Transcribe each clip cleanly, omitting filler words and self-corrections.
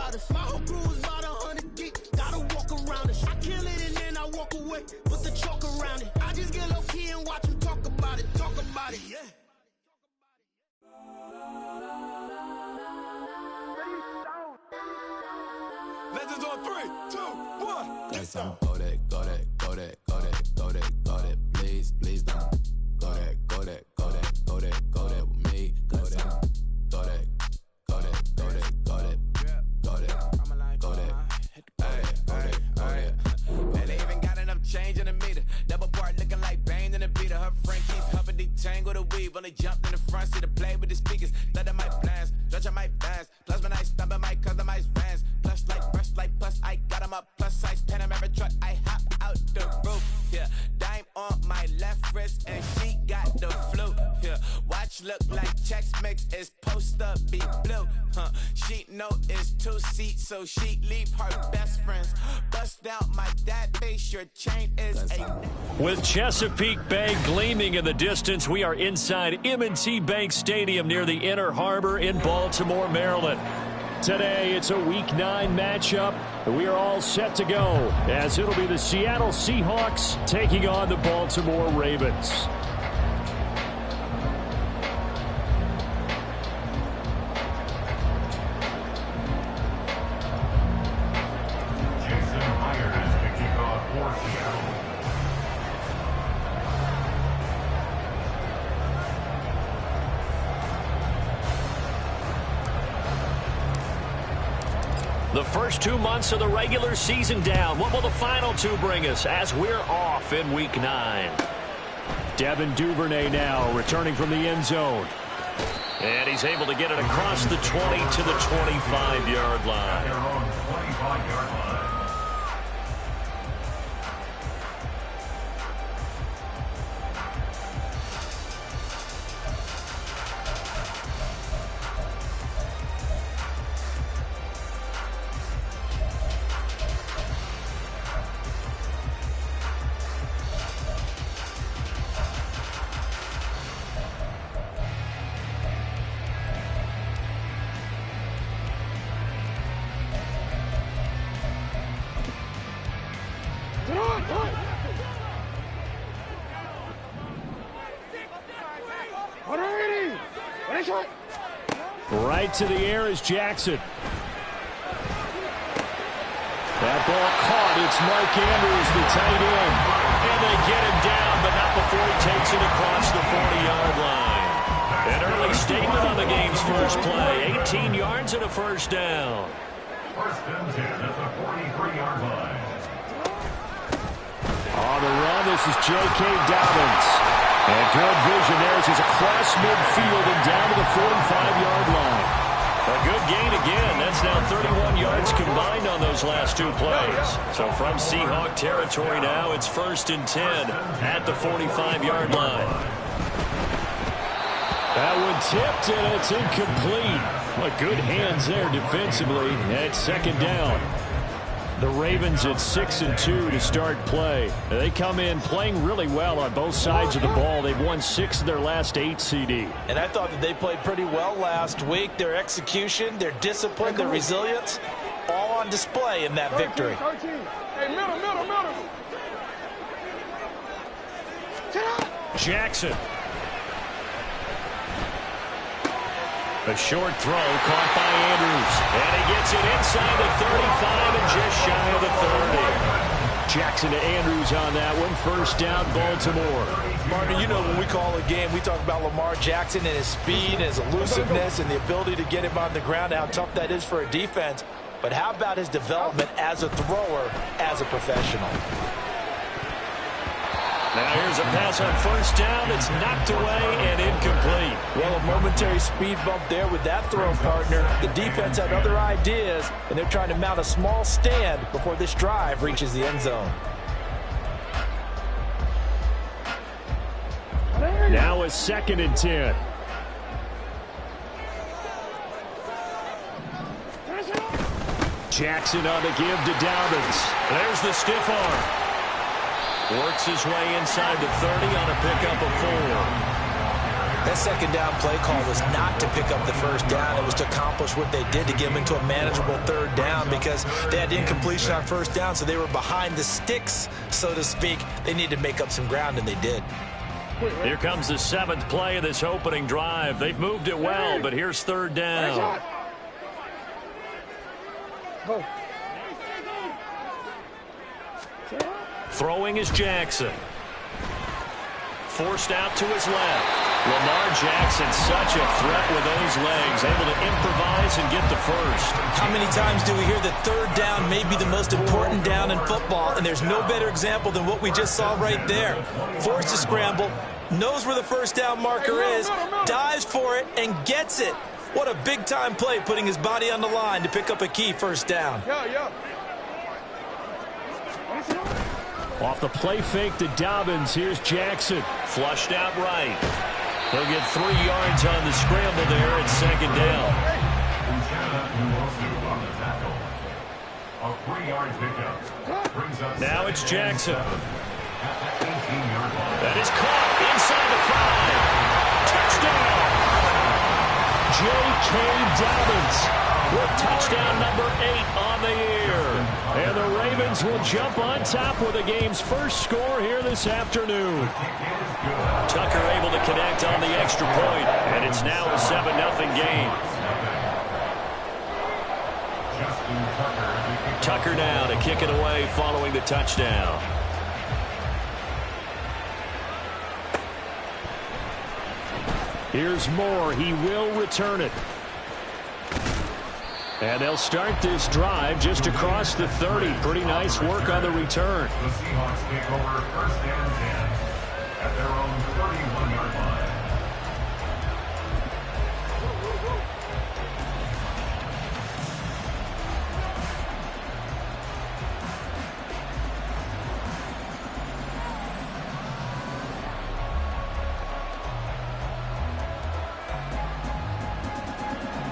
about us. My whole crew is about 100 deep. Gotta walk around us. I kill it and then I walk away. Put the chalk around it. I just get low key and watch them talk about it. Talk about it, yeah. Legends on 3, 2, 1. That's on go that, go that, go that, go that, go that, go that. Please, please don't. Go that, go that, go that, go that, go that with me. Go that, go that, go that, go that, go that, go that, go that, go that. Man, they even got enough change in the meter. Double part looking like Bane in the beater. Her friend keep helping detangle the weave. Only jumped in the front seat to play with the speakers. Thunder my plans, stretch on my bands. Plus when I stumble my customized vans. Plush like brush like plus I got 'em up. Plus size Panamera truck. I hop out the roof. Yeah, dime on my left wrist and she got the flu. Yeah, watch look like checks mix is post up be blue. She know it's 2 seats so she leave her best friends. Bust out my dad base. Your chain is a. With Chesapeake Bay gleaming in the distance, we are inside M&T Bank Stadium near the Inner Harbor in Baltimore, Maryland. Today, it's a Week 9 matchup. We are all set to go as it'll be the Seattle Seahawks taking on the Baltimore Ravens. The first 2 months of the regular season down. What will the final 2 bring us as we're off in Week 9? Devin Duvernay now returning from the end zone. And he's able to get it across the 20 to the 25-yard line. Right to the air is Jackson. That ball caught. It's Mark Andrews, the tight end. And they get him down, but not before he takes it across the 40-yard line. An early statement on the game's first play. 18 yards and a first down. First and 10 at the 43-yard line. On the run, this is J.K. Dobbins. And good vision there as he's across midfield and down to the 45-yard line. A good gain again. That's now 31 yards combined on those last 2 plays. So from Seahawk territory now, it's first and 10 at the 45-yard line. That one tipped, and it's incomplete. Well, good hands there defensively at second down. The Ravens at 6-2 to start play. They come in playing really well on both sides of the ball. They've won 6 of their last 8 CD. And I thought that they played pretty well last week. Their execution, their discipline, their resilience, all on display in that victory. 13. Hey, middle. Jackson. A short throw caught by Andrews. And he gets it inside the 35 and just shy of the 30. Jackson to Andrews on that one. First down, Baltimore. Martin, you know when we call a game, we talk about Lamar Jackson and his speed, his elusiveness, and the ability to get him on the ground, how tough that is for a defense. But how about his development as a thrower, as a professional? Now here's a pass on first down. It's knocked away and incomplete. Well, a momentary speed bump there with that throw partner. The defense had other ideas, and they're trying to mount a small stand before this drive reaches the end zone. Now a second and 10. Jackson on the give to Dobbins. There's the stiff arm. Works his way inside the 30 on a pickup of 4. That second down play call was not to pick up the first down. It was to accomplish what they did, to get them into a manageable third down, because they had incompletion on first down, so they were behind the sticks, so to speak. They needed to make up some ground, and they did. Here comes the 7th play of this opening drive. They've moved it well, but here's third down. Throwing is Jackson. Forced out to his left. Lamar Jackson, such a threat with those legs, able to improvise and get the first. How many times do we hear that third down may be the most important down in football, and there's no better example than what we just saw right there. Forced to scramble, knows where the first down marker is, dives for it, and gets it. What a big-time play, putting his body on the line to pick up a key first down. Off the play fake to Dobbins, here's Jackson. Flushed out right. He'll get 3 yards on the scramble there at second down. Now it's Jackson. That is caught inside the 5. Touchdown. J.K. Dobbins with touchdown number 8 on the year. And the Ravens will jump on top with the game's first score here this afternoon. Tucker able to connect on the extra point, and it's now a 7-0 game. Tucker now to kick it away following the touchdown. Here's Moore. He will return it. And they'll start this drive just across the 30. Pretty nice work on the return. The Seahawks take over first and 10 at their own 31-yard line.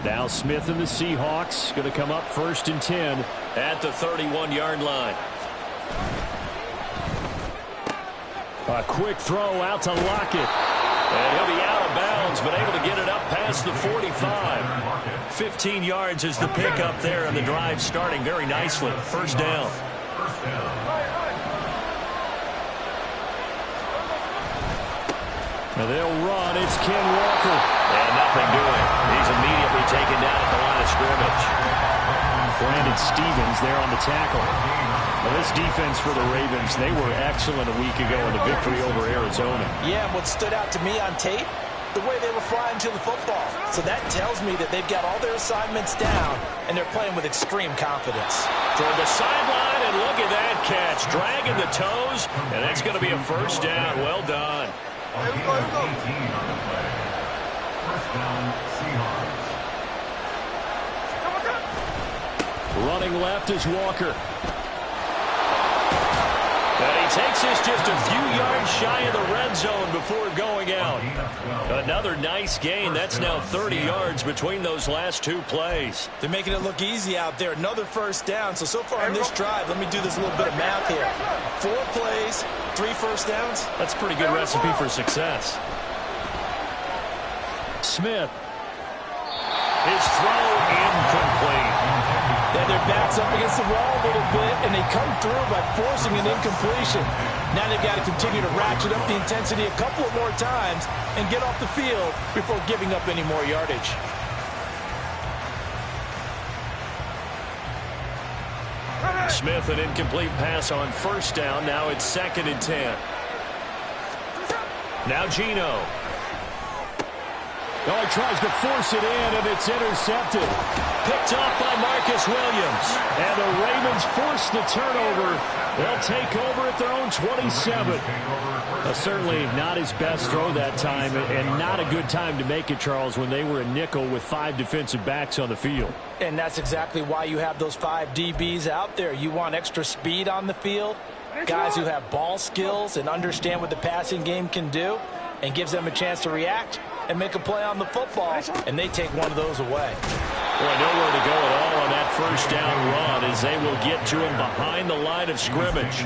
Now Smith and the Seahawks going to come up first and 10 at the 31-yard line. A quick throw out to Lockett. And he'll be out of bounds, but able to get it up past the 45. 15 yards is the pickup there, and the drive starting very nicely. First down. Now they'll run. It's Ken Walker. And nothing doing. He's immediately taken down at the line of scrimmage. Brandon Stevens there on the tackle. Well, this defense for the Ravens, they were excellent a week ago in the victory over Arizona. Yeah, and what stood out to me on tape, the way they were flying to the football. So that tells me that they've got all their assignments down, and they're playing with extreme confidence. Toward the sideline, and look at that catch. Dragging the toes, and that's going to be a first down. Well done. Here we go. First down, Seahawks. Running left is Walker. And he takes us just a few yards shy of the red zone before going out. Another nice gain. That's now 30 yards between those last 2 plays. They're making it look easy out there. Another first down. So far in this drive, let me do this little bit of math here. 4 plays, 3 first downs. That's a pretty good recipe for success. Smith. His throw incomplete. Then their backs up against the wall a little bit, and they come through by forcing an incompletion. Now they've got to continue to ratchet up the intensity a couple of more times and get off the field before giving up any more yardage. Smith, an incomplete pass on first down. Now it's 2nd and 10. Now Geno. Oh, he tries to force it in, and it's intercepted. Picked off by Marcus Williams. And the Ravens force the turnover. They'll take over at their own 27. Certainly not his best throw that time, and not a good time to make it, Charles, when they were a nickel with 5 defensive backs on the field. And that's exactly why you have those 5 DBs out there. You want extra speed on the field, guys who have ball skills and understand what the passing game can do, and gives them a chance to react and make a play on the football, and they take one of those away. Boy, nowhere to go at all on that first down run as they will get to him behind the line of scrimmage.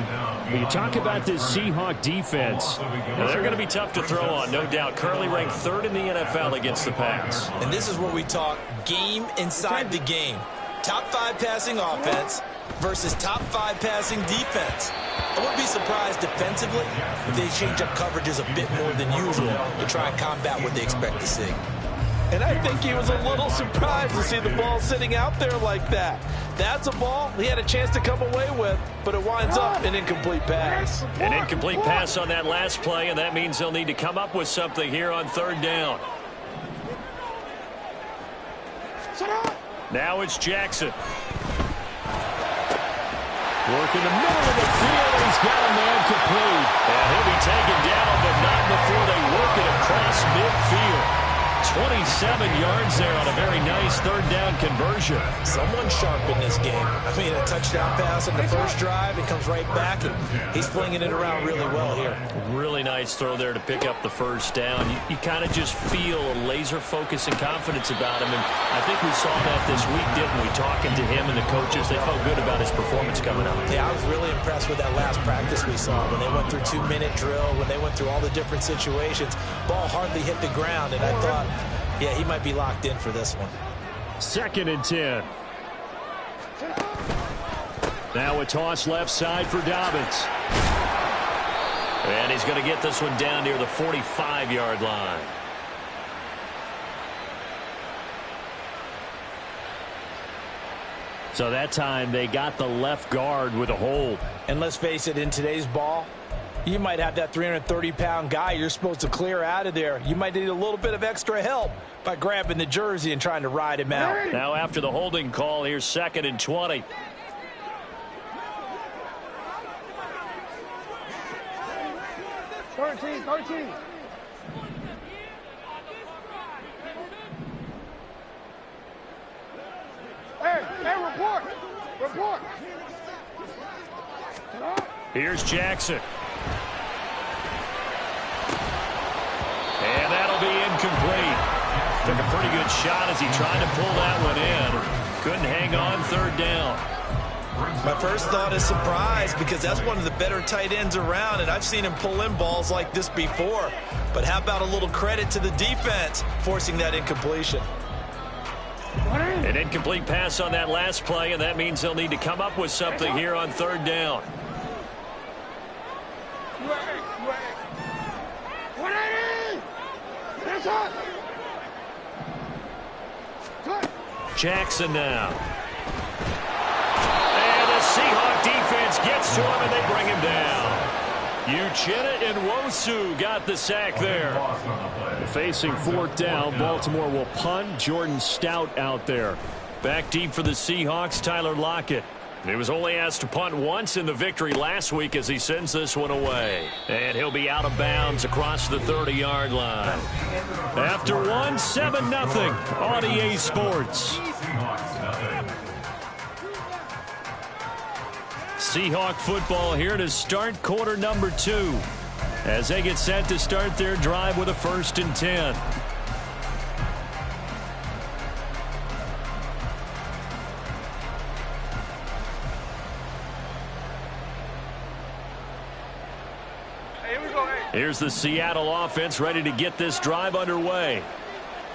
You talk about this Seahawk defense. Now, they're going to be tough to throw on, no doubt. Currently ranked 3rd in the NFL against the pass. And this is where we talk game inside the game. Top 5 passing offense versus top 5 passing defense. I wouldn't be surprised defensively if they change up coverages a bit more than usual to try and combat what they expect to see. And I think he was a little surprised to see the ball sitting out there like that. That's a ball he had a chance to come away with, but it winds up an incomplete pass. An incomplete pass on that last play, and that means they'll need to come up with something here on 3rd down. Now it's Jackson. Working the middle of the field, and he's got a man complete. And he'll be taken down, but not before they work it across midfield. 27 yards there on a very nice 3rd down conversion. Someone sharp in this game. I mean, a touchdown pass in the first drive. It comes right back, and he's flinging it around really well here. Really nice throw there to pick up the first down. You kind of just feel a laser focus and confidence about him, and I think we saw that this week, didn't we? Talking to him and the coaches, they felt good about his performance coming up. Yeah, I was really impressed with that last practice we saw when they went through 2-minute drill, when they went through all the different situations. Ball hardly hit the ground, and I thought, yeah, he might be locked in for this one. 2nd and 10. Now a toss left side for Dobbins. And he's going to get this one down near the 45-yard line. So that time they got the left guard with a hold. And let's face it, in today's ball, you might have that 330-pound guy you're supposed to clear out of there. You might need a little bit of extra help by grabbing the jersey and trying to ride him out. Now after the holding call, here's 2nd and 20. Hey, report. Here's Jackson. And that'll be incomplete. Took a pretty good shot as he tried to pull that one in. Couldn't hang on 3rd down. My first thought is surprise, because that's one of the better tight ends around, and I've seen him pull in balls like this before. But how about a little credit to the defense forcing that incompletion? An incomplete pass on that last play, and that means they'll need to come up with something here on 3rd down. Jackson now. And the Seahawk defense gets to him, and they bring him down. Uchenna and Nwosu got the sack there. Facing 4th down, Baltimore will punt. Jordan Stout out there. Back deep for the Seahawks, Tyler Lockett. He was only asked to punt once in the victory last week as he sends this one away. And he'll be out of bounds across the 30-yard line. After one, 7-0 on EA Sports. Seahawk football here to start quarter number 2 as they get set to start their drive with a 1st and 10. Here's the Seattle offense ready to get this drive underway.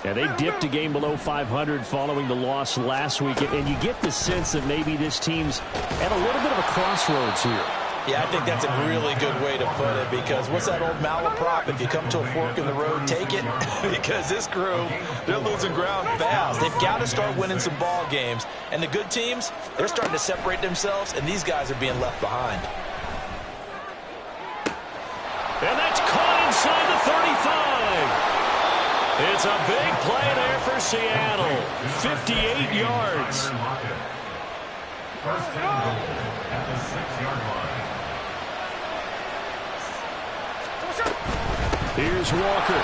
Yeah, they dipped a game below 500 following the loss last week, and you get the sense that maybe this team's at a little bit of a crossroads here. Yeah, I think that's a really good way to put it, because what's that old malaprop? If you come to a fork in the road, take it. Because this crew, they're losing ground fast. They've got to start winning some ball games. And the good teams, they're starting to separate themselves, and these guys are being left behind. And that's caught inside the 35. It's a big play there for Seattle. 58 yards. First and goal at the 6-yard line. Here's Walker.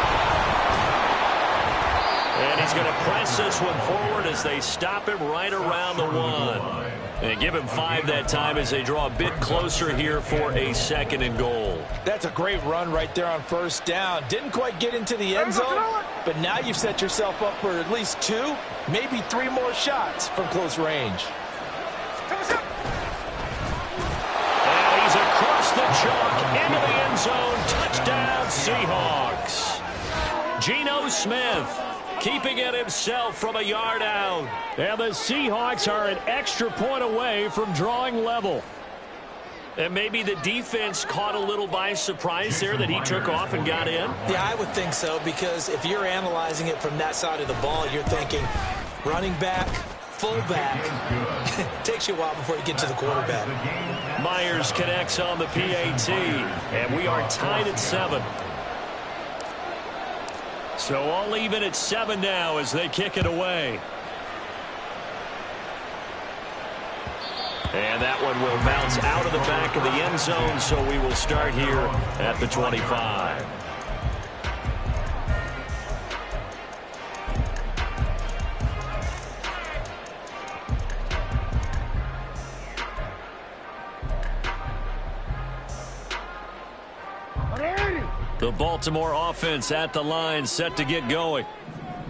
And he's going to press this one forward as they stop him right around the 1. And give him 5 that time as they draw a bit closer here for a 2nd and goal. That's a great run right there on 1st down. Didn't quite get into the end zone, but now you've set yourself up for at least 2, maybe 3 more shots from close range. And he's across the chalk into the end zone. Touchdown, Seahawks. Geno Smith keeping it himself from a yard out. And the Seahawks are an extra point away from drawing level. And maybe the defense caught a little by surprise there that he took off and got in? Yeah, I would think so, because if you're analyzing it from that side of the ball, you're thinking running back, fullback. It takes you a while before you get to the quarterback. Myers connects on the PAT, and we are tied at 7. So all even at 7 now as they kick it away. And that one will bounce out of the back of the end zone, so we will start here at the 25. The Baltimore offense at the line, set to get going.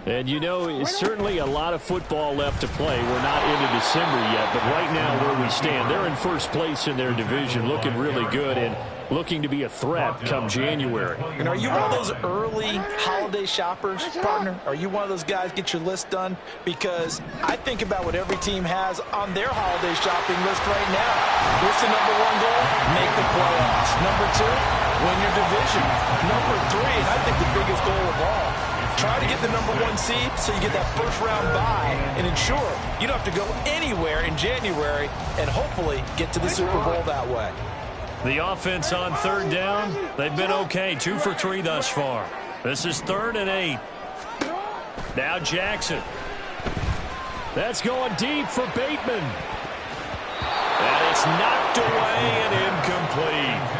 And, you know, certainly a lot of football left to play. We're not into December yet, but right now where we stand, they're in first place in their division, looking really good and looking to be a threat come January. And are you one of those early holiday shoppers, partner? Are you one of those guys get your list done? Because I think about what every team has on their holiday shopping list right now. What's the number 1 goal? Make the playoffs. Number 2, win your division. Number 3, and I think the biggest goal of all, try to get the number 1 seed so you get that first-round bye and ensure you don't have to go anywhere in January and hopefully get to the Super Bowl that way. The offense on 3rd down, they've been okay, 2 for 3 thus far. This is 3rd and 8. Now Jackson. That's going deep for Bateman. And it's knocked away and incomplete.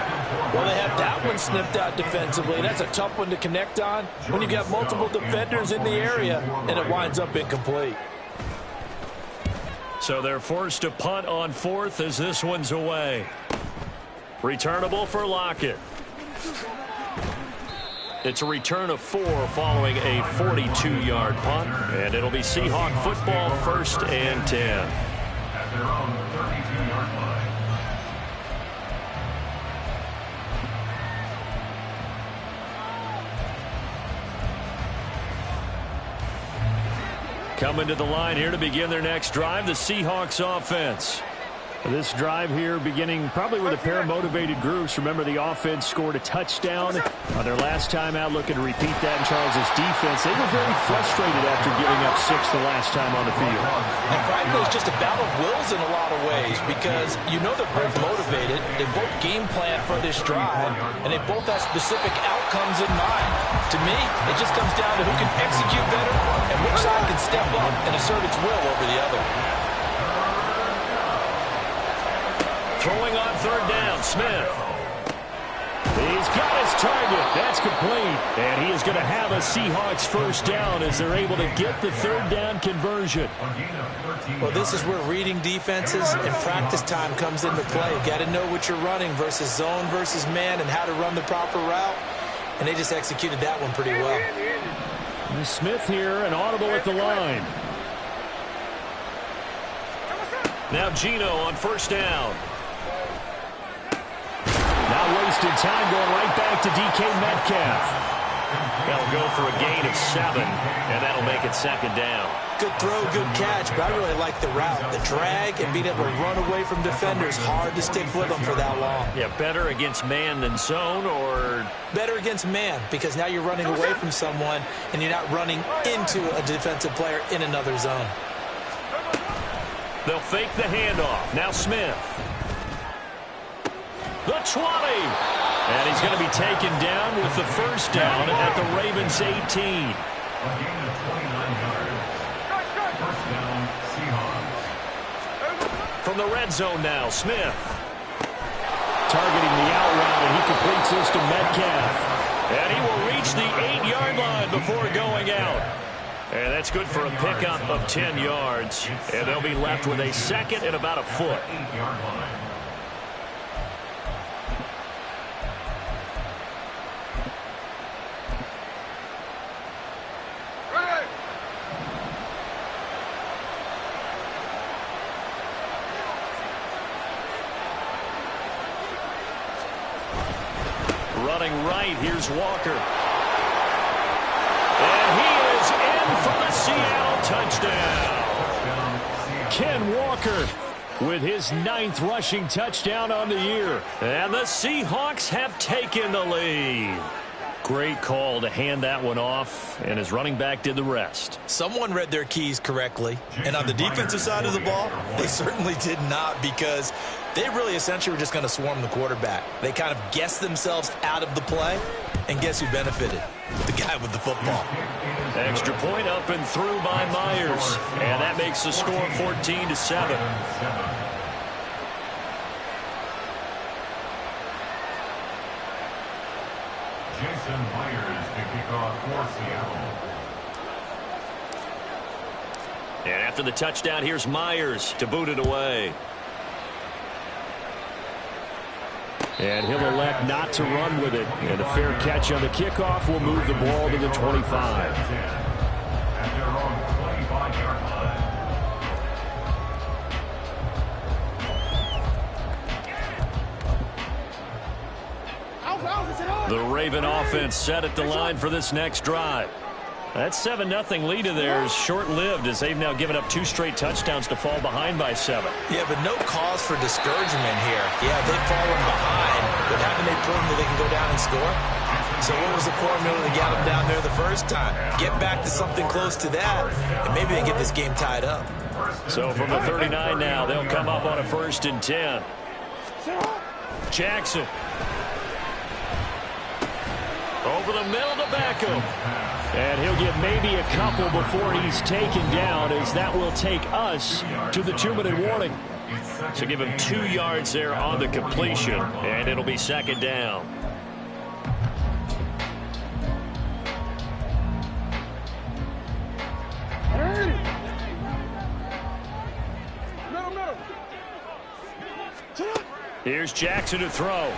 Well, they have that one snipped out defensively. That's a tough one to connect on when you got multiple defenders in the area, and it winds up incomplete. So they're forced to punt on 4th as this one's away. Returnable for Lockett. It's a return of 4 following a 42-yard punt, and it'll be Seahawk football 1st and 10. At their own 32-yard line. Coming to the line here to begin their next drive, the Seahawks offense. This drive here beginning probably with a pair of motivated groups. Remember, the offense scored a touchdown on their last time out, looking to repeat that in Charles' defense. They were very frustrated after giving up 6 the last time on the field. And frankly, it's just a battle of wills in a lot of ways, because you know they're both motivated. They both game plan for this drive, and they both have specific outcomes in mind. To me, it just comes down to who can execute better and which side can step up and assert its will over the other. Throwing on 3rd down, Smith. He's got his target. That's complete. And he is going to have a Seahawks first down as they're able to get the 3rd down conversion. Well, this is where reading defenses and practice time comes into play. You got to know what you're running versus zone versus man and how to run the proper route. And they just executed that one pretty well. And Smith here, an audible at the line. Now Geno on 1st down. Not wasting time, going right back to DK Metcalf. That'll go for a gain of 7, and that'll make it 2nd down. Good throw, good catch, but I really like the route. The drag and being able to run away from defenders, hard to stick with them for that long. Yeah, better against man than zone, or? Better against man, because now you're running away from someone, and you're not running into a defensive player in another zone. They'll fake the handoff. Now Smith. The 20. And he's going to be taken down with the first down at the Ravens 18. A gain of 29 yards. First down, Seahawks. From the red zone now, Smith. Targeting the out route, and he completes this to Metcalf. And he will reach the 8-yard line before going out. And that's good for a pickup of 10 yards. And they'll be left with a 2nd and about a foot. 8-yard line. Running right, here's Walker. And he is in for the Seattle touchdown. Ken Walker with his 9th rushing touchdown on the year. And the Seahawks have taken the lead. Great call to hand that one off, and his running back did the rest. Someone read their keys correctly, and on the defensive side of the ball, they certainly did not, because they really essentially were just going to swarm the quarterback. They kind of guessed themselves out of the play, and guess who benefited? The guy with the football. Extra point up and through by Myers, and that makes the score 14-7. Jason Myers to kick off for Seattle. And after the touchdown, here's Myers to boot it away. And he'll elect not to run with it. And a fair catch on the kickoff will move the ball to the 25. At their own 25-yard line. The Raven offense set at the line for this next drive. That 7-0 lead of theirs short-lived, as they've now given up 2 straight touchdowns to fall behind by 7. Yeah, but no cause for discouragement here. Yeah, they've fallen behind, but haven't they proven that they can go down and score? So what was the formula to get them down there the first time? Get back to something close to that, and maybe they get this game tied up. So from the 39 now, they'll come up on a 1st and 10. Jackson. Over the middle to Beckham. And he'll get maybe a couple before he's taken down, as that will take us to the 2-minute warning. So give him 2 yards there on the completion, and it'll be 2nd down. Here's Jackson to throw.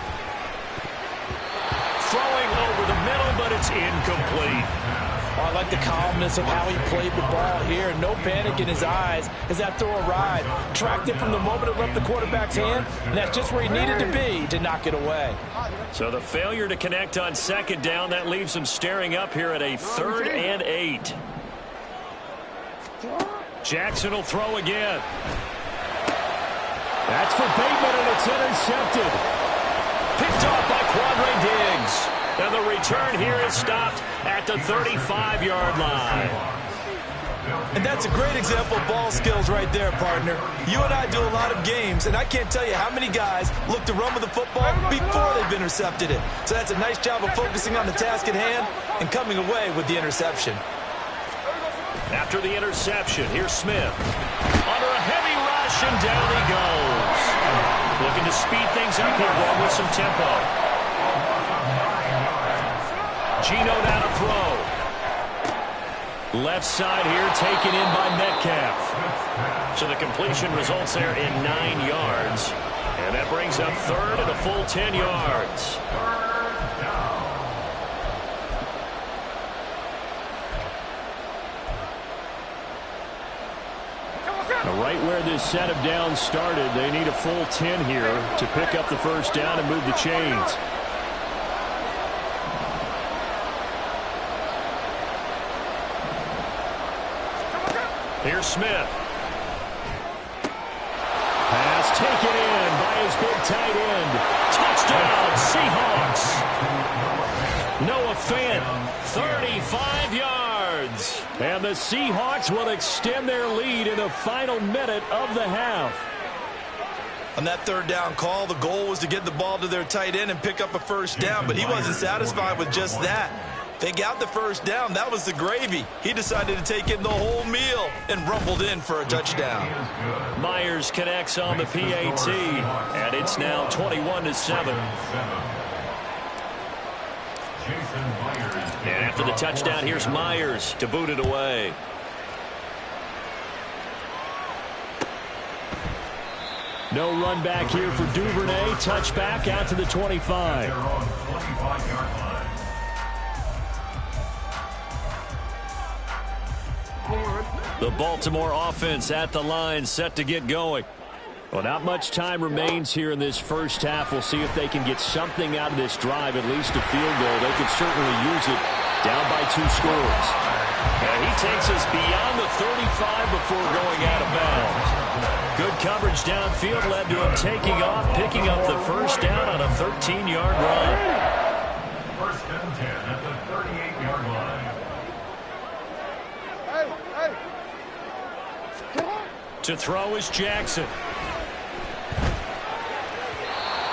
Throwing over the middle, but it's incomplete. I like the calmness of how he played the ball here. No panic in his eyes as that throw arrived. Tracked it from the moment it left the quarterback's hand, and that's just where he needed to be to knock it away. So the failure to connect on 2nd down, that leaves him staring up here at a 3rd and 8. Jackson will throw again. That's for Bateman, and it's intercepted. Picked off by Quandre Diggs. And the return here is stopped at the 35-yard line. And that's a great example of ball skills right there, partner. You and I do a lot of games, and I can't tell you how many guys look to run with the football before they've intercepted it. So that's a nice job of focusing on the task at hand and coming away with the interception. After the interception, here's Smith. Under a heavy rush, and down he goes. Looking to speed things up here, going with some tempo. Gino now to throw. Left side here taken in by Metcalf. So the completion results there in 9 yards. And that brings up 3rd and a full 10 yards. Now right where this set of downs started, they need a full 10 here to pick up the 1st down and move the chains. Here's Smith. Pass taken in by his big tight end. Touchdown, Seahawks. Noah Fant, 35 yards. And the Seahawks will extend their lead in the final minute of the half. On that 3rd down call, the goal was to get the ball to their tight end and pick up a 1st down, but he wasn't satisfied with just that. They got the 1st down. That was the gravy. He decided to take in the whole meal and rumbled in for a touchdown. Myers connects on the PAT, and it's now 21-7. And after the touchdown, here's Myers to boot it away. No run back here for Duvernay. Touchback out to the 25. The Baltimore offense at the line, set to get going. Well, not much time remains here in this first half. We'll see if they can get something out of this drive, at least a field goal. They could certainly use it down by 2 scores. And he takes us beyond the 35 before going out of bounds. Good coverage downfield led to him taking off, picking up the first down on a 13-yard run. First and 10 at the 38-yard line. To throw is Jackson.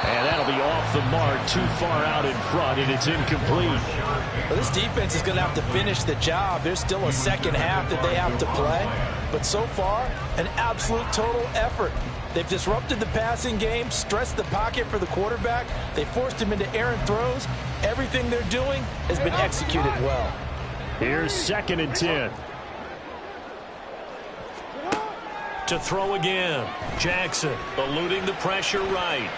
And that'll be off the mark, too far out in front, and it's incomplete. Well, this defense is going to have to finish the job. There's still a second half that they have to play. But so far, an absolute total effort. They've disrupted the passing game, stressed the pocket for the quarterback. They forced him into errant throws. Everything they're doing has been executed well. Here's 2nd and 10. To throw again. Jackson eluding the pressure right.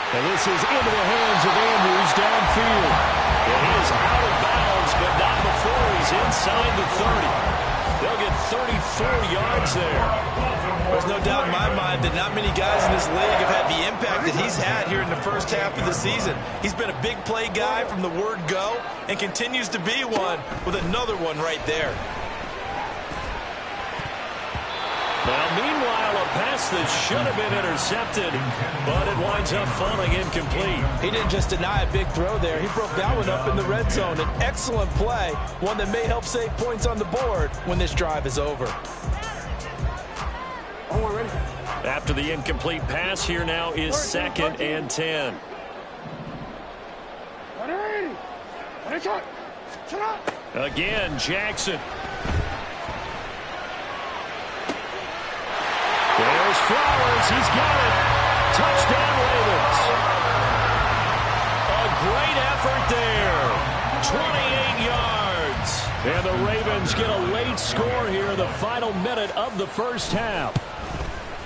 And this is into the hands of Andrews downfield. And he is out of bounds, but not before he's inside the 30. They'll get 34 yards there. There's no doubt in my mind that not many guys in this league have had the impact that he's had here in the first half of the season. He's been a big play guy from the word go and continues to be one with another one right there. Now, meanwhile, a pass that should have been intercepted, but it winds up falling incomplete. He didn't just deny a big throw there. He broke that one up in the red zone. An excellent play, one that may help save points on the board when this drive is over. After the incomplete pass, here now is 2nd and 10. Again, Jackson. There's Flowers. He's got it. Touchdown, Ravens. A great effort there. 28 yards. And the Ravens get a late score here in the final minute of the first half.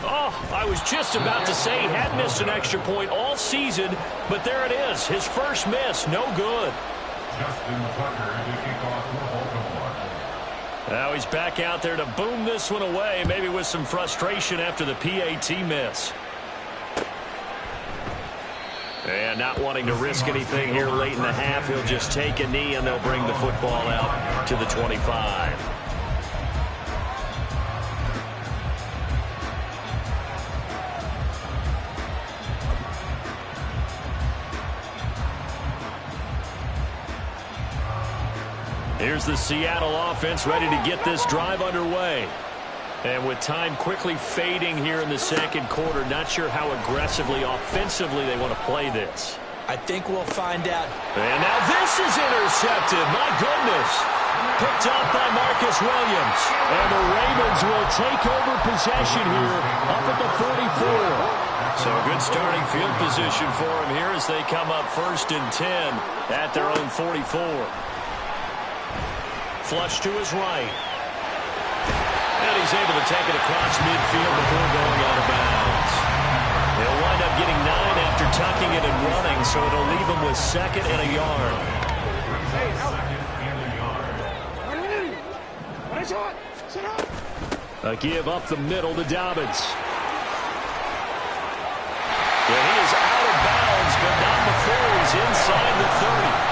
Oh, I was just about to say he had missed an extra point all season, but there it is. His first miss. No good. Justin Tucker to kick off for Baltimore. Now he's back out there to boom this one away, maybe with some frustration after the PAT miss. And not wanting to risk anything here late in the half, he'll just take a knee and they'll bring the football out to the 25. Here's the Seattle offense ready to get this drive underway. And with time quickly fading here in the second quarter, not sure how aggressively, offensively they want to play this. I think we'll find out. And now this is intercepted. My goodness. Picked up by Marcus Williams. And the Ravens will take over possession here up at the 44. So good starting field position for them here as they come up 1st and 10 at their own 44. Flush to his right. And he's able to take it across midfield before going out of bounds. They'll wind up getting 9 after tucking it and running, so it'll leave him with 2nd and a yard. A give up the middle to Dobbins. Yeah, he is out of bounds, but not before he's inside the 30.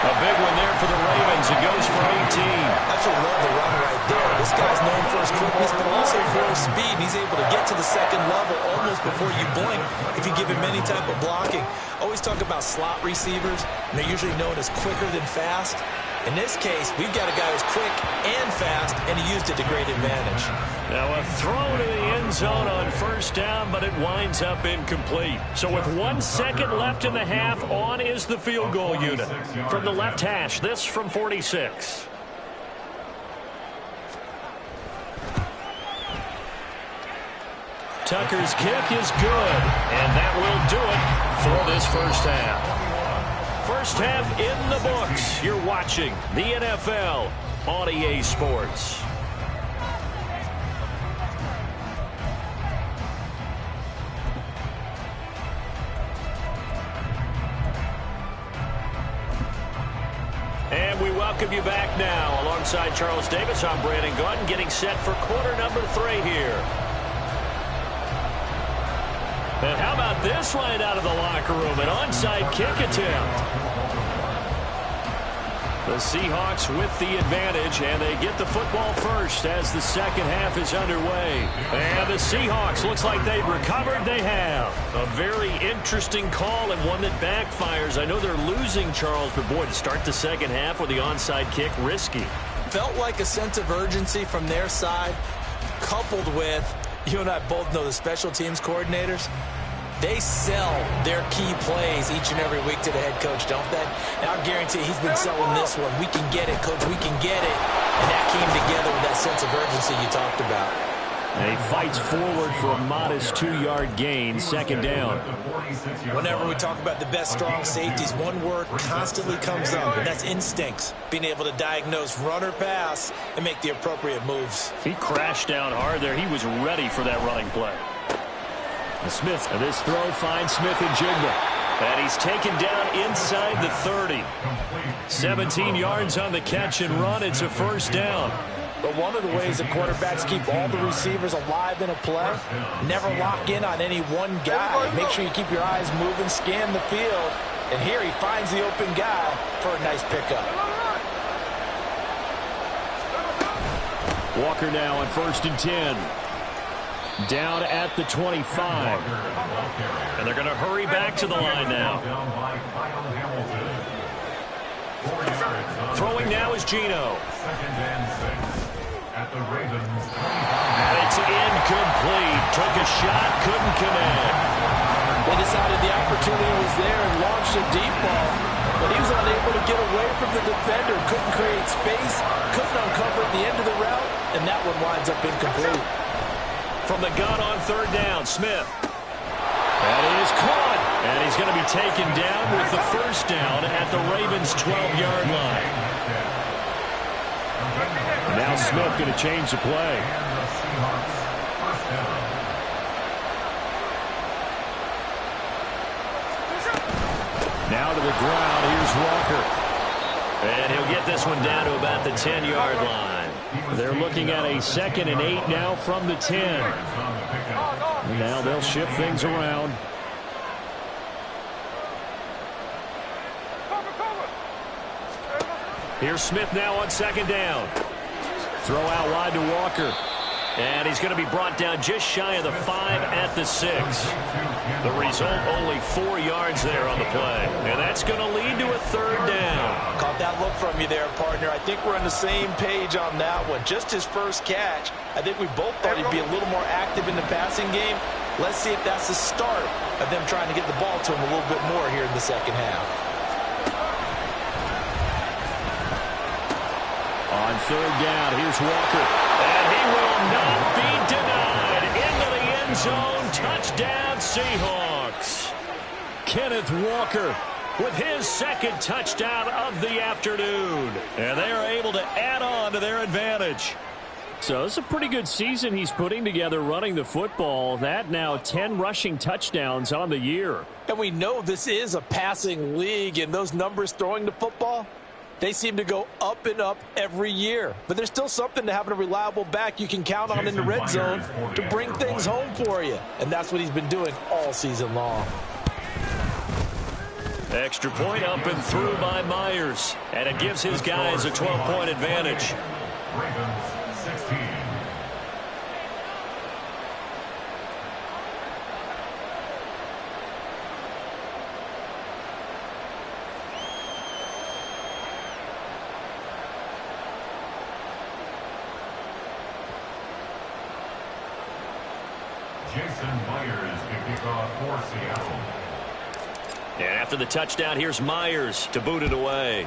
A big one there for the Ravens. It goes for 18. That's what I love the run right there. This guy's known for his quickness, but also for his speed. He's able to get to the second level almost before you blink if you give him any type of blocking. Always talk about slot receivers, and they're usually known as quicker than fast. In this case, we've got a guy who's quick and fast, and he used it to great advantage. Now a throw to the end zone on 1st down, but it winds up incomplete. So with 1 second left in the half, on is the field goal unit. From the left hash, this from 46. Tucker's kick is good, and that will do it for this first half. First half in the books. You're watching the NFL on EA Sports. And we welcome you back now. Alongside Charles Davis, I'm Brandon Gaudin, getting set for quarter number 3 here. And how about this right out of the locker room? An onside kick attempt. The Seahawks with the advantage, and they get the football first as the second half is underway. And the Seahawks, looks like they've recovered. They have. A very interesting call and one that backfires. I know they're losing, Charles, but boy, to start the second half with the onside kick, risky. Felt like a sense of urgency from their side, coupled with, you and I both know the special teams coordinators, they sell their key plays each and every week to the head coach, don't they? And I guarantee he's been selling this one. We can get it, coach. We can get it. And that came together with that sense of urgency you talked about. And he fights forward for a modest 2-yard gain, second down. Whenever we talk about the best strong safeties, one word constantly comes up, and that's instincts. Being able to diagnose run or pass and make the appropriate moves. He crashed down hard there. He was ready for that running play. Smith, and this throw finds Smith and Jigba. And he's taken down inside the 30. 17 yards on the catch and run. It's a first down. But one of the ways that quarterbacks keep all the receivers alive in a play, never lock in on any one guy. Make sure you keep your eyes moving, scan the field. And here he finds the open guy for a nice pickup. Walker now on 1st and 10. Down at the 25. And they're going to hurry back to the line now. Throwing now is Geno. And it's incomplete. Took a shot, couldn't connect. They decided the opportunity was there and launched a deep ball, but he was unable to get away from the defender. Couldn't create space, couldn't uncover at the end of the route, and that one winds up incomplete. From the gun on 3rd down, Smith. That is caught. And he's going to be taken down with the first down at the Ravens' 12-yard line. And now Smith going to change the play. Now to the ground. Here's Walker. And he'll get this one down to about the 10-yard line. They're looking at a 2nd and 8 now from the 10. Now they'll shift things around. Here's Smith now on 2nd down. Throw out wide to Walker. And he's going to be brought down just shy of the 5 at the 6. The result, only 4 yards there on the play. And that's going to lead to a 3rd down. Caught that look from you there, partner. I think we're on the same page on that one. Just his first catch. I think we both thought he'd be a little more active in the passing game. Let's see if that's the start of them trying to get the ball to him a little bit more here in the second half. On 3rd down, here's Walker. And he will not be denied. Into the end zone. Touchdown, Seahawks. Kenneth Walker with his 2nd touchdown of the afternoon. And they are able to add on to their advantage. So it's a pretty good season he's putting together running the football. That now 10 rushing touchdowns on the year. And we know this is a passing league, and those numbers throwing the football, they seem to go up and up every year. But there's still something to having a reliable back you can count on in the red zone to bring things home for you. And that's what he's been doing all season long. Extra point up and through by Myers. And it gives his guys a 12-point advantage. Ravens 16. Jason Myers to kick off for Seattle. And after the touchdown, here's Myers to boot it away.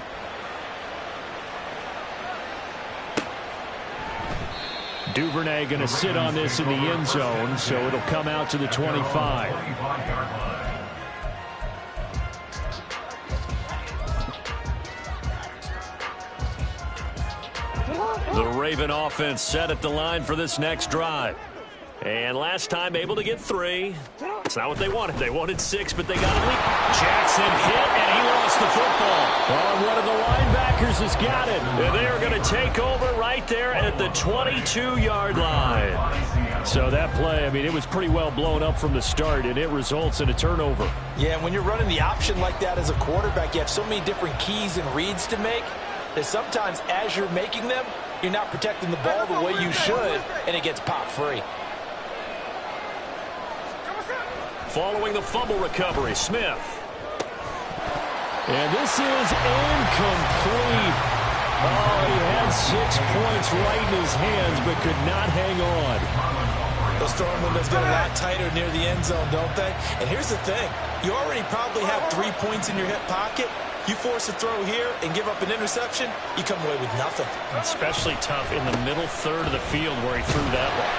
Duvernay going to sit on this in the end zone, so it'll come out to the 25. 25-yard line. The Raven offense set at the line for this next drive. And last time able to get 3. It's not what they wanted. They wanted 6, but they got a lead. Jackson hit, and he lost the football. Well, one of the linebackers has got it. And they are going to take over right there at the 22-yard line. So that play, I mean, it was pretty well blown up from the start, and it results in a turnover. Yeah, and when you're running the option like that as a quarterback, you have so many different keys and reads to make that sometimes as you're making them, you're not protecting the ball the way you should, and it gets popped free. Following the fumble recovery, Smith. And this is incomplete. Oh, he had 6 points right in his hands, but could not hang on. Those throwing windows get a lot tighter near the end zone, don't they? And here's the thing. You already probably have 3 points in your hip pocket. You force a throw here and give up an interception, you come away with nothing. Especially tough in the middle third of the field where he threw that one.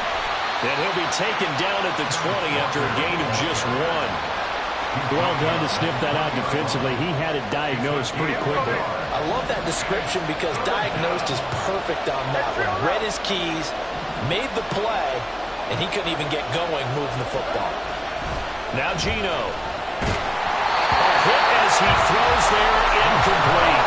And he'll be taken down at the 20 after a gain of just 1. Well done to sniff that out defensively. He had it diagnosed pretty quickly. I love that description because diagnosed is perfect on that one. Read his keys, made the play, and he couldn't even get going moving the football. Now Geno. A hit as he throws there, incomplete.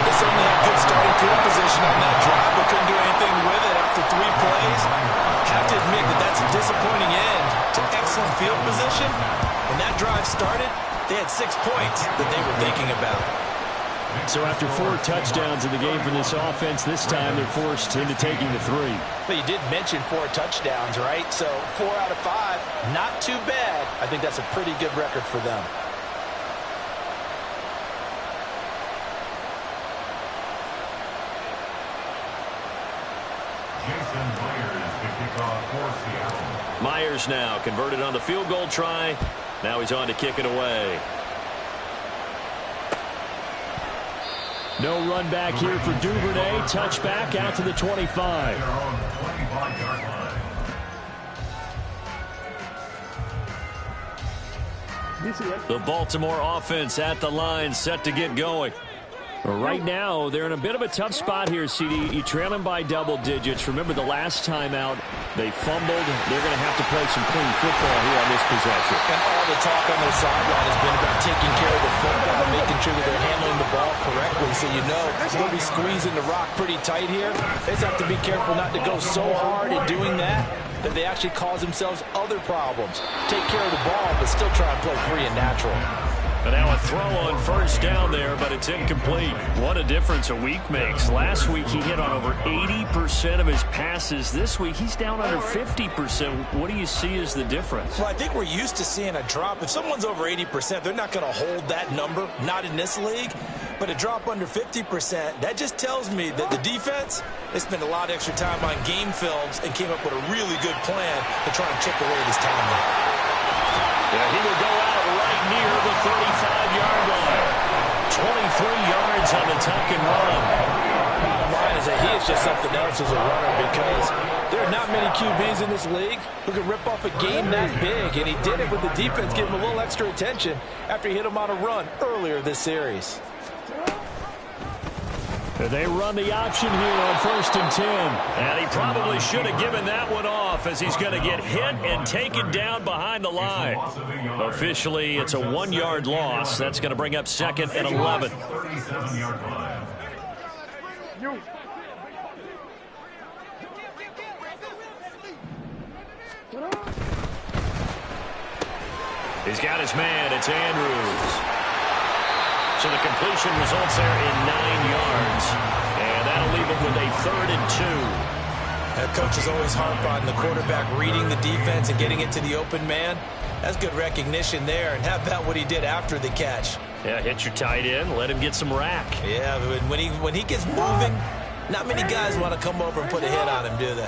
They certainly had good starting field position on that drive, but couldn't do anything with it after 3 plays. I have to admit that that's a disappointing end to excellent field position. When that drive started, they had 6 points that they were thinking about. So after 4 touchdowns in the game for this offense, this time they're forced into taking the 3. But you did mention 4 touchdowns, right? So 4 out of 5, not too bad. I think that's a pretty good record for them. Jason Myers to kick off for Seattle. Myers now converted on the field goal try. Now he's on to kick it away. No run back here for Duvernay. Touchback out to the 25. Their own 25-yard line. The Baltimore offense at the line, set to get going. Right now, they're in a bit of a tough spot here, CD. You trail them by double digits. Remember the last time out, they fumbled. They're going to have to play some clean football here on this possession. And all the talk on their sideline has been about taking care of the football, making sure that they're handling the ball correctly. So you know they'll be squeezing the rock pretty tight here. They just have to be careful not to go so hard in doing that they actually cause themselves other problems. Take care of the ball, but still try and play free and natural. But now a throw on first down there, but it's incomplete. What a difference a week makes. Last week he hit on over 80% of his passes. This week he's down under 50%. What do you see as the difference? Well, I think we're used to seeing a drop. If someone's over 80%, they're not going to hold that number, not in this league. But a drop under 50%, that just tells me that the defense, they spent a lot of extra time on game films and came up with a really good plan to try and chip away this time. Yeah, he will go out right near the 35-yard line. 23 yards on the tuck and run. Bottom line is that he is just something else as a runner because there are not many QBs in this league who can rip off a game that big, and he did it with the defense giving him a little extra attention after he hit him on a run earlier this series. They run the option here on 1st and 10. And he probably should have given that one off as he's going to get hit and taken down behind the line. Officially, it's a 1-yard loss. That's going to bring up 2nd and 11. 37-yard line. He's got his man. It's Andrews. So the completion results there in 9 yards. And that'll leave him with a 3rd and 2. That coach is always harp on the quarterback reading the defense and getting it to the open man. That's good recognition there. And how about what he did after the catch? Yeah, hit your tight end. Let him get some rack. Yeah, but when he gets moving, not many guys want to come over and put a hit on him, do they?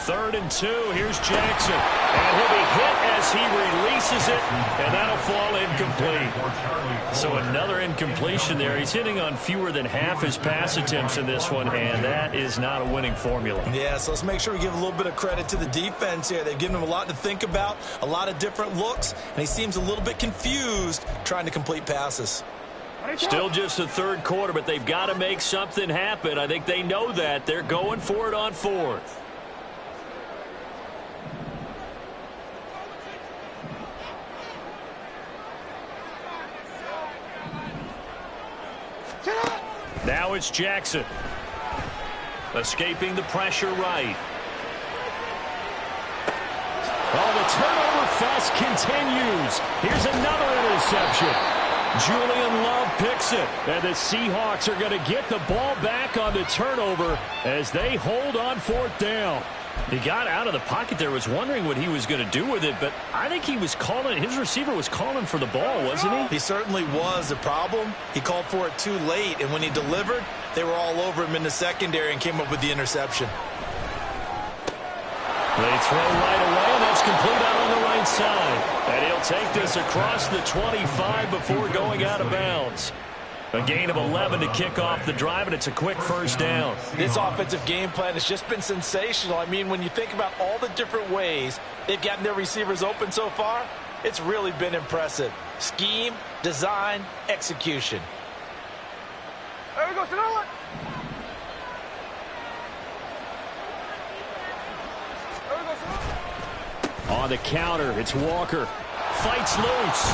3rd and 2. Here's Jackson. And he'll be hit as he releases it, and that'll fall incomplete. So another incompletion there. He's hitting on fewer than half his pass attempts in this one, and that is not a winning formula. Yeah, so let's make sure we give a little bit of credit to the defense here. They've given him a lot to think about, a lot of different looks, and he seems a little bit confused trying to complete passes. Still just the 3rd quarter, but they've got to make something happen. I think they know that. They're going for it on 4th. Now it's Jackson. Escaping the pressure right. Oh, the turnover fest continues. Here's another interception. Julian Love picks it. And the Seahawks are going to get the ball back on the turnover as they hold on 4th down. He got out of the pocket there, was wondering what he was going to do with it, but I think he was calling, his receiver was calling for the ball, wasn't he? He certainly was. The problem, he called for it too late, and when he delivered, they were all over him in the secondary and came up with the interception. They throw right away, and that's complete out on the right side. And he'll take this across the 25 before going out of bounds. A gain of 11 to kick off the drive, and it's a quick 1st down. This offensive game plan has just been sensational. I mean, when you think about all the different ways they've gotten their receivers open so far, it's really been impressive. Scheme, design, execution. There we go, Sonoma. On the counter, it's Walker. Fights loose.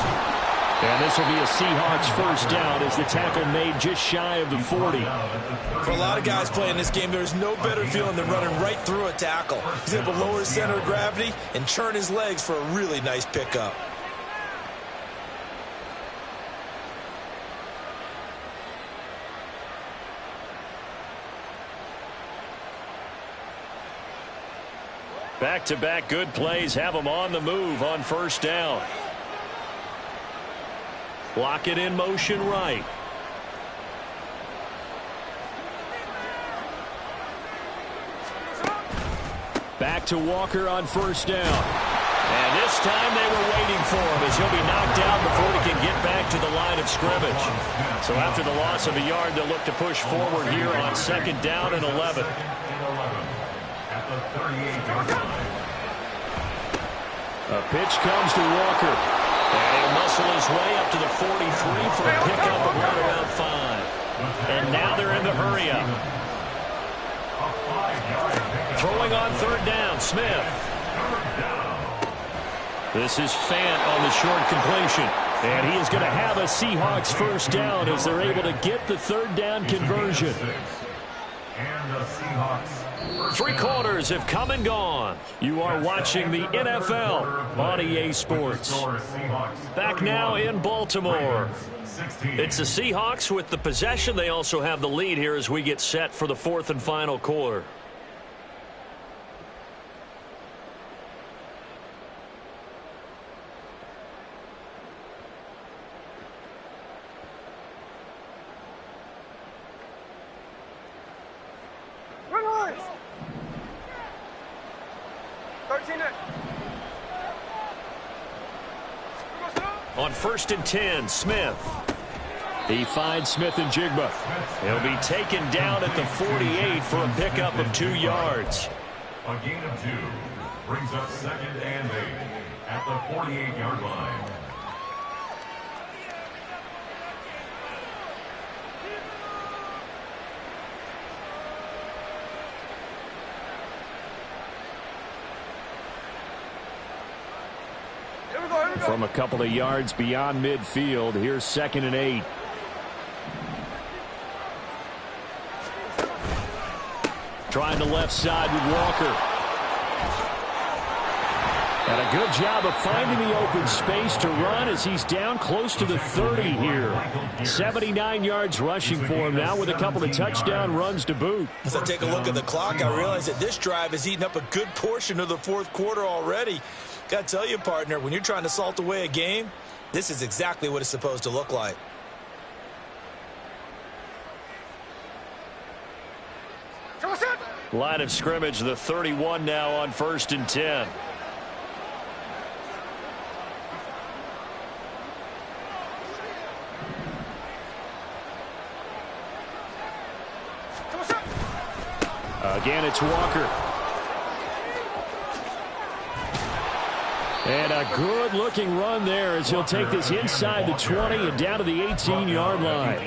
And this will be a Seahawks 1st down as the tackle made just shy of the 40. For a lot of guys playing this game, there's no better feeling than running right through a tackle. He's able to lower his center of gravity and churn his legs for a really nice pickup. Back-to-back good plays have them on the move on 1st down. Block it in motion right. Back to Walker on 1st down. And this time they were waiting for him as he'll be knocked out before he can get back to the line of scrimmage. So after the loss of a yard, they'll look to push forward here on 2nd down and 11. A pitch comes to Walker. And he'll muscle his way up to the 43 for a pickup of right around 5. And now they're in the hurry-up. Throwing on 3rd down, Smith. This is Fant on the short completion. And he is going to have a Seahawks 1st down as they're able to get the 3rd down conversion. And the Seahawks. 3 quarters have come and gone. You are watching the NFL on EA Sports. Back now in Baltimore. It's the Seahawks with the possession. They also have the lead here as we get set for the 4th and final quarter. On 1st and 10, Smith. He finds Smith and Jigba. He'll be taken down at the 48 for a pickup of 2 yards. A gain of 2 brings up 2nd and 8 at the 48-yard line. From a couple of yards beyond midfield, here's 2nd and 8. Trying the left side with Walker. And a good job of finding the open space to run as he's down close to the 30 here. 79 yards rushing for him now with a couple of touchdown runs to boot. As I take a look at the clock, I realize that this drive has eaten up a good portion of the 4th quarter already. Got to tell you, partner, when you're trying to salt away a game, this is exactly what it's supposed to look like. Line of scrimmage, the 31 now on 1st and 10. Again, it's Walker. And a good-looking run there as he'll take this inside the 20 and down to the 18-yard line.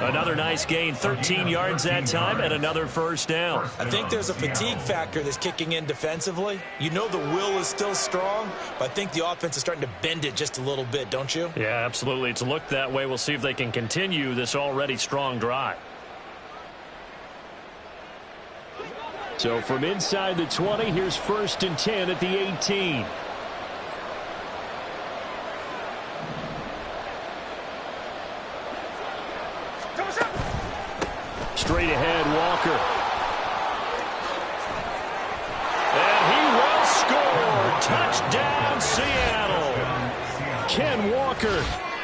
Another nice gain, 13 yards that time, and another 1st down. I think there's a fatigue factor that's kicking in defensively. You know the will is still strong, but I think the offense is starting to bend it just a little bit, don't you? Yeah, absolutely. It's looked that way. We'll see if they can continue this already strong drive. So from inside the 20, here's 1st and 10 at the 18. Straight ahead, Walker. And he will score. Touchdown, Seattle. Ken Walker,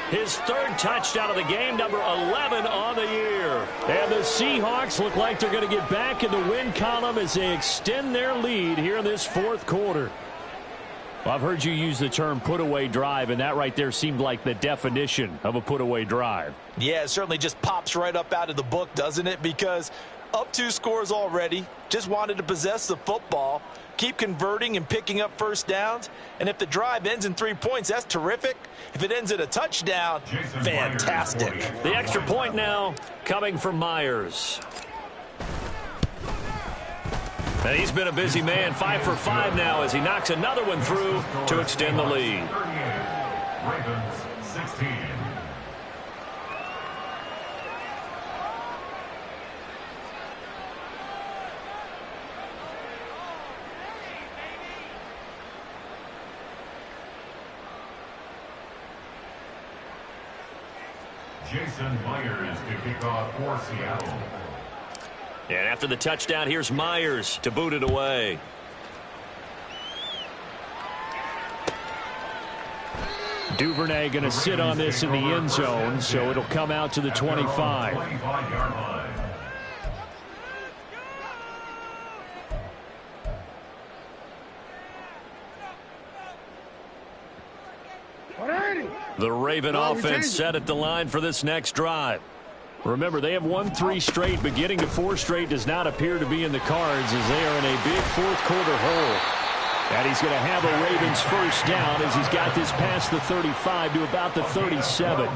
his 3rd touchdown of the game, number 11 on the year. And the Seahawks look like they're going to get back in the win column as they extend their lead here in this 4th quarter. Well, I've heard you use the term put-away drive, and that right there seemed like the definition of a put-away drive. Yeah, it certainly just pops right up out of the book, doesn't it? Because up 2 scores already, just wanted to possess the football, keep converting and picking up first downs. And if the drive ends in 3 points, that's terrific. If it ends in a touchdown, fantastic. The extra point now coming from Myers. And he's been a busy man, 5 for 5 now as he knocks another one through to extend the lead. 38, Ravens 16. Jason Myers to kick off for Seattle. And after the touchdown, here's Myers to boot it away. Duvernay going to sit on this in the end zone, so it'll come out to the 25. 25-yard line. The Raven offense set at the line for this next drive. Remember, they have won 3 straight, but getting to 4 straight does not appear to be in the cards as they are in a big 4th quarter hole. And he's going to have a Ravens first down as he's got this past the 35 to about the 37.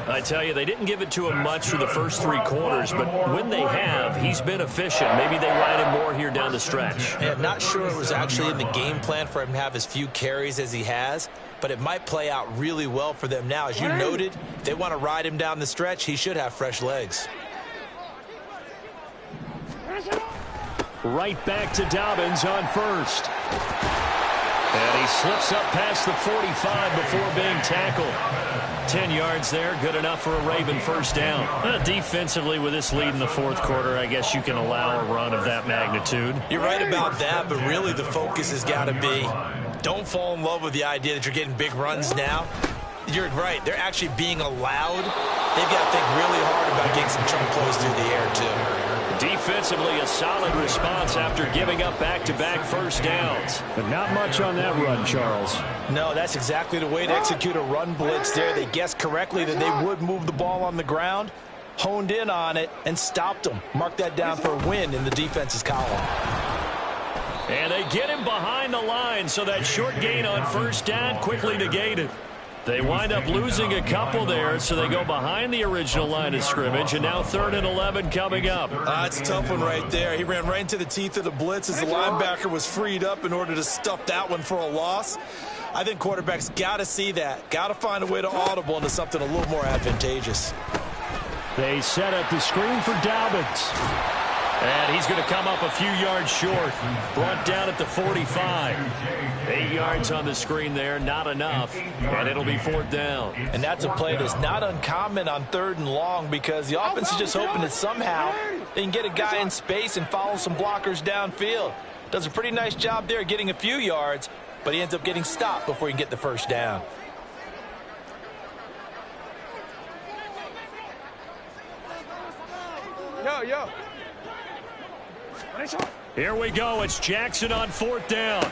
I tell you, they didn't give it to him much for the first 3 quarters, but when they have, he's been efficient. Maybe they ride him more here down the stretch. Yeah, I'm not sure it was actually in the game plan for him to have as few carries as he has, but it might play out really well for them now. As you noted, if they want to ride him down the stretch, he should have fresh legs. Right back to Dobbins on first. And he slips up past the 45 before being tackled. 10 yards there, good enough for a Raven first down. Defensively, with this lead in the 4th quarter, I guess you can allow a run of that magnitude. You're right about that, but really the focus has got to be, don't fall in love with the idea that you're getting big runs now. You're right, they're actually being allowed. They've got to think really hard about getting some chunk plays through the air, too. Defensively, a solid response after giving up back-to-back first downs. But not much on that run, Charles. No, that's exactly the way to execute a run blitz there. They guessed correctly that they would move the ball on the ground, honed in on it, and stopped them. Mark that down for a win in the defense's column. And they get him behind the line, so that short gain on first down quickly negated. They wind up losing a couple there, so they go behind the original line of scrimmage, and now 3rd and 11 coming up. It's a tough one right there. He ran right into the teeth of the blitz as the linebacker was freed up in order to stuff that one for a loss. I think quarterbacks got to see that, got to find a way to audible into something a little more advantageous. They set up the screen for Dobbins. And he's going to come up a few yards short. Brought down at the 45. 8 yards on the screen there, not enough. And it'll be 4th down. And that's a play that's not uncommon on 3rd and long because the offense is just hoping that somehow they can get a guy in space and follow some blockers downfield. Does a pretty nice job there getting a few yards, but he ends up getting stopped before he can get the first down. Yo. Here we go. It's Jackson on 4th down.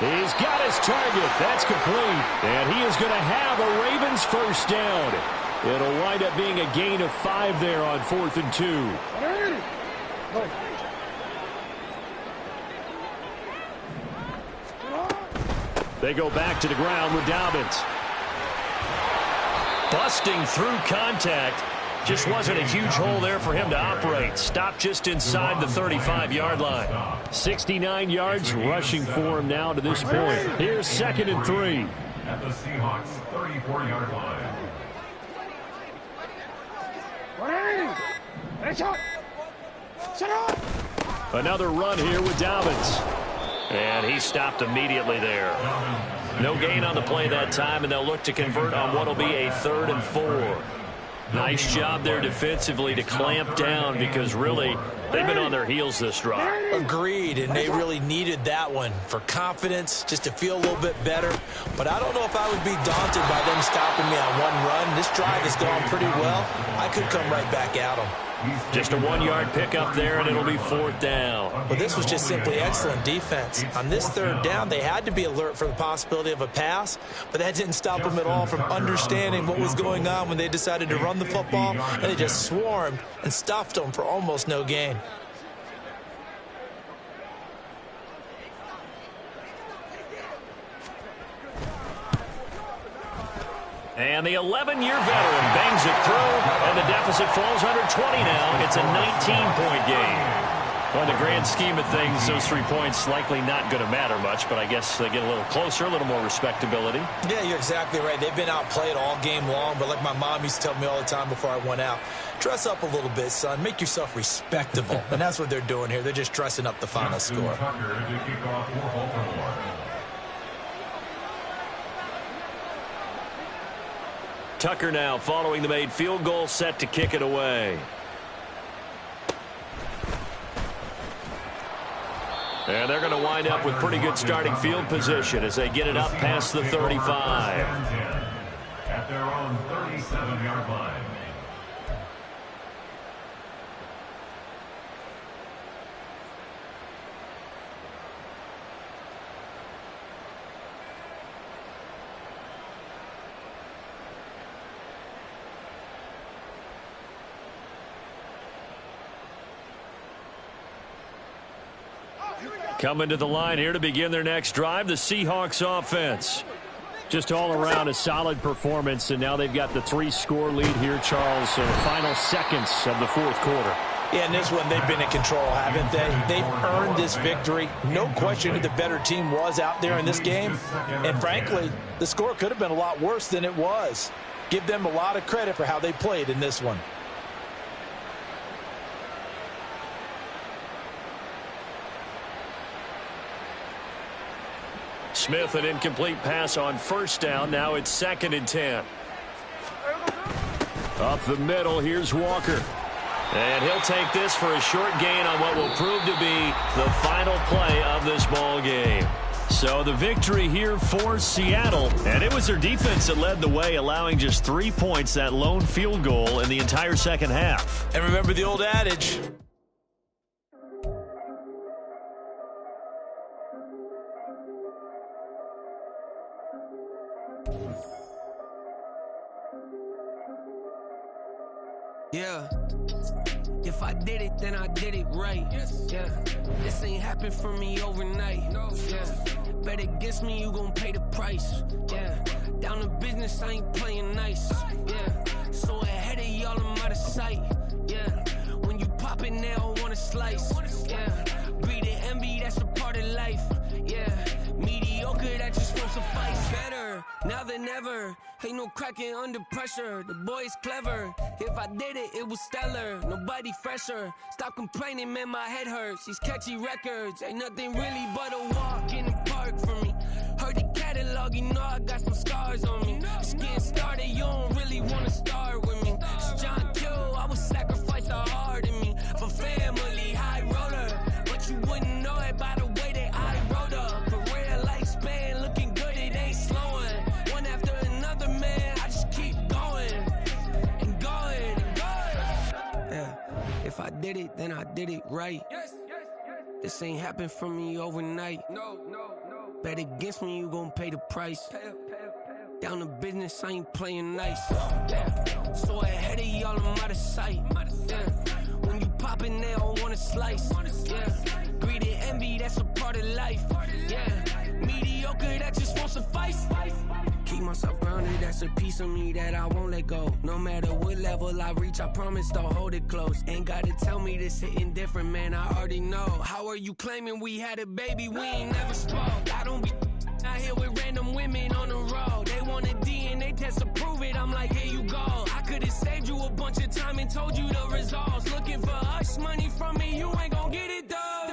He's got his target. That's complete. And he is going to have a Ravens first down. It'll wind up being a gain of 5 there on 4th and 2. They go back to the ground with Dobbins. Busting through contact. Just wasn't a huge hole there for him to operate. Stopped just inside the 35-yard line. 69 yards rushing for him now to this point. Here's 2nd and 3. At the Seahawks 34-yard line. Another run here with Dobbins. And he stopped immediately there. No gain on the play that time, and they'll look to convert on what will be a 3rd and 4. Nice job there defensively to clamp down because really they've been on their heels this drive. Agreed, and they really needed that one for confidence, just to feel a little bit better. But I don't know if I would be daunted by them stopping me on one run. This drive has gone pretty well. I could come right back at them. Just a 1-yard pickup there, and it'll be 4th down. Well, this was just simply excellent defense. On this 3rd down, they had to be alert for the possibility of a pass, but that didn't stop them at all from understanding what was going on when they decided to run the football, and they just swarmed and stuffed them for almost no gain. And the 11-year veteran bangs it through, and the deficit falls under 20 now. It's a 19-point game. Well, in the grand scheme of things, those 3 points likely not going to matter much, but I guess they get a little closer, a little more respectability. Yeah, you're exactly right. They've been outplayed all game long, but like my mom used to tell me all the time before I went out, dress up a little bit, son. Make yourself respectable. And that's what they're doing here. They're just dressing up the final score. Tucker now following the made field goal, set to kick it away. And they're going to wind up with pretty good starting field position as they get it up past the 35. At their own 37-yard line. Coming to the line here to begin their next drive, the Seahawks offense. Just all around a solid performance, and now they've got the 3-score lead here, Charles. So the final seconds of the 4th quarter. Yeah, in this one, they've been in control, haven't they? They've earned this victory. No question who the better team was out there in this game. And frankly, the score could have been a lot worse than it was. Give them a lot of credit for how they played in this one. Smith, an incomplete pass on 1st down. Now it's 2nd and 10. Up the middle, here's Walker. And he'll take this for a short gain on what will prove to be the final play of this ball game. So the victory here for Seattle. And it was their defense that led the way, allowing just 3 points, that lone field goal in the entire second half. And remember the old adage. Yeah. If I did it, then I did it right. Yeah. This ain't happened for me overnight. Yeah. Bet against me, you gon' pay the price. Yeah. Down to business, I ain't playing nice. Yeah. So ahead of y'all, I'm out of sight. Yeah. When you pop it, they don't wanna slice. Yeah. Greed and envy, that's a part of life. Yeah. Mediocre, that just won't suffice. Better now than ever. Ain't no cracking under pressure. The boy's clever. If I did it, it was stellar. Nobody fresher. Stop complaining, man, my head hurts. These catchy records ain't nothing really but a walk in the park for me. Heard the catalog, you know I got some scars on me. Just getting started, you don't really wanna start with me. It's John Kill, I would sacrifice the heart in me. For family, high roller. But you wouldn't know it by the way that I wrote up. Career lifespan, looking good, it ain't slowing. One after another, man, I just keep going. And going, and going. Yeah, if I did it, then I did it right. This ain't happened for me overnight. No. Bet against me, you gon' pay the price. Down to business, I ain't playing nice. Yeah. So ahead of y'all, I'm out of sight. Yeah. When you poppin', they don't wanna slice. Yeah. Greed and envy, that's a part of life. Yeah. Mediocre, that just won't suffice. Keep myself grounded, that's a piece of me that I won't let go. No matter what level I reach, I promise to hold it close. Ain't gotta tell me this hitting different, man, I already know. How are you claiming we had a baby, we ain't never spoke? I don't be out here with random women on the road. They want a DNA test to prove it, I'm like, here you go. I could've saved you a bunch of time and told you the results. Looking for hush money from me, you ain't gon' get it though.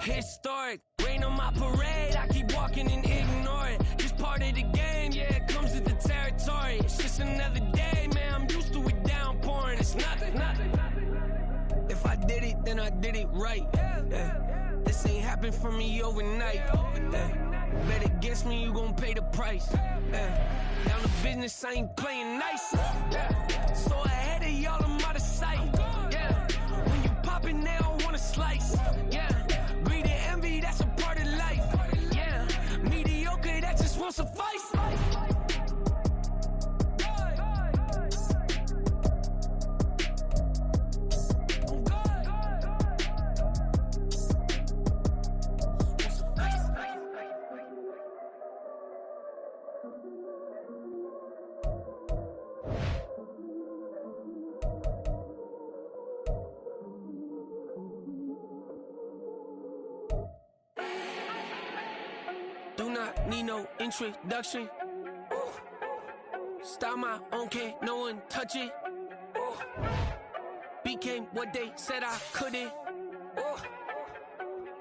Historic, rain on my parade, I keep walking and ignore it. Just part of the game, yeah, it comes with the territory. It's just another day, man, I'm used to it downpouring. It's nothing. If I did it, then I did it right. Yeah. This ain't happened for me overnight. Yeah. Bet against me, you gon' pay the price. Yeah. Down to business, I ain't playing nice. Yeah. So ahead of y'all, I'm out of sight. Yeah. When you poppin', they don't wanna slice. Yeah. Greed and envy, that's a part of life. Yeah. Mediocre, that just won't suffice. Do not need no introduction. Ooh. Style my own, can't no one touch it. Ooh. Became what they said I couldn't. Ooh.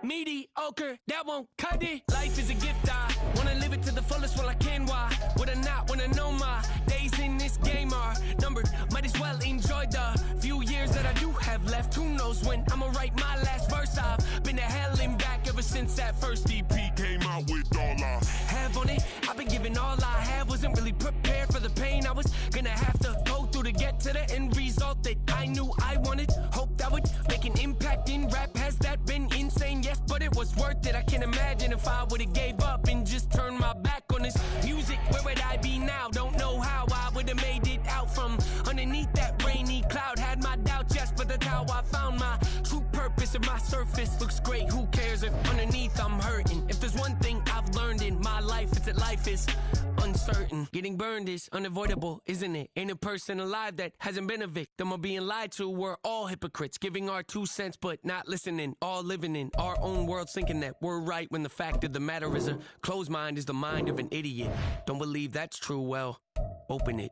Mediocre, that won't cut it. Life is a gift, I wanna live it to the fullest while I can. Why would I not wanna know my days in this game are numbered? Might as well enjoy the few years that I do have left. Who knows when I'ma write my last verse? I've been to hell and back ever since that first EP came out with all I have on it. I've been giving all I have, wasn't really prepared for the pain I was gonna have to go through to get to the end result that I knew I wanted. Hoped I would make an impact in rap. Has that been insane? Yes, but it was worth it. I can't imagine if I would've gave up and just turned my back on this music. Where would I be now? Don't know how I would've made it out from underneath that rainy cloud. Had my doubts, yes, but that's how I found my true purpose. If my surface looks great, who cares if underneath I'm hurting? If there's one thing I've learned in my life, it's that life is uncertain. Getting burned is unavoidable, isn't it? Ain't a person alive that hasn't been a victim of being lied to. We're all hypocrites, giving our 2 cents but not listening. All living in our own world, thinking that we're right when the fact of the matter is a closed mind is the mind of an idiot. Don't believe that's true? Well, open it.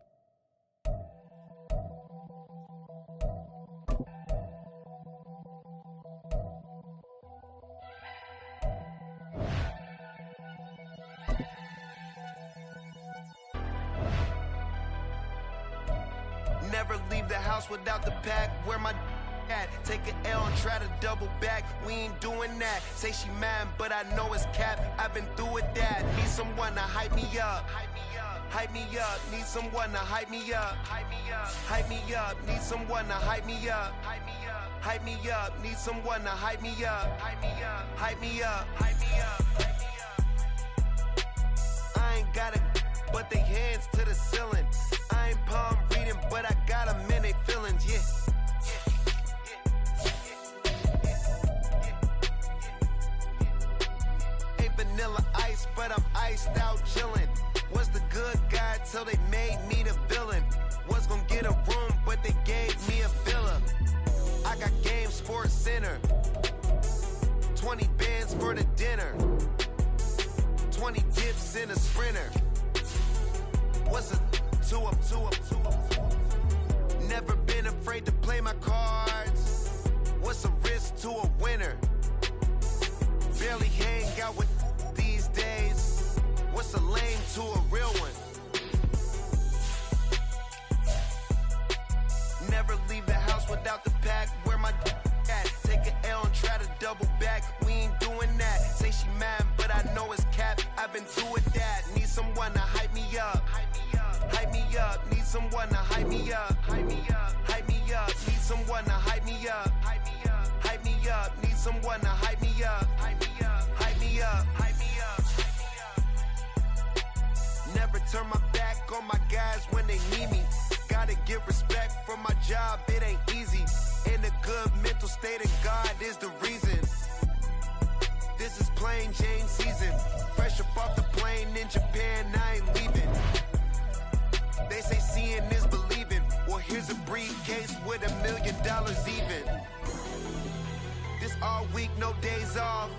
Never leave the house without the pack. Where my at? Take an L and try to double back. We ain't doing that. Say she mad, but I know it's cap. I've been through with that. Need someone to hype me up. Hype me up. Need someone to hype me up. Hype me up. Need someone to hype me up. Hype me up. Need someone to hype me up. Hype me up. Hype me up. Hype me up. I ain't got it, but they hands to the ceiling. I ain't palm reading, but I got them in they feelings, yeah. Ain't vanilla ice, but I'm iced out chillin'. Was the good guy till they made me the villain. Was gonna get a room, but they gave me a villa. I got Game Sports Center. 20 bands for the dinner. 20 dips in a sprinter. What's a 2 up? Never been afraid to play my cards. What's a risk to a winner? Barely hang out with these days. What's a lame to a real one? Never leave the house without the pack. Where my at? Take an L and try to double back. We ain't doing that. Say she mad, but I know it's cap. I've been through with that. Need someone to hype me up. Hype me up. Need someone to hype me up. Hype me up. Hype me up. Need someone to hype me up. Hype me up. Hype me up. Need someone to hype me up. Hype me up. Hype me up. Hype me up. Never turn my back on my guys when they need me. Gotta get respect from my job, it ain't easy. In a good mental state and God is the reason. This is plain Jane season. Fresh up off the plane in Japan, I ain't leaving. They say seeing is believing. Well, here's a briefcase with $1 million even. This all week, no days off.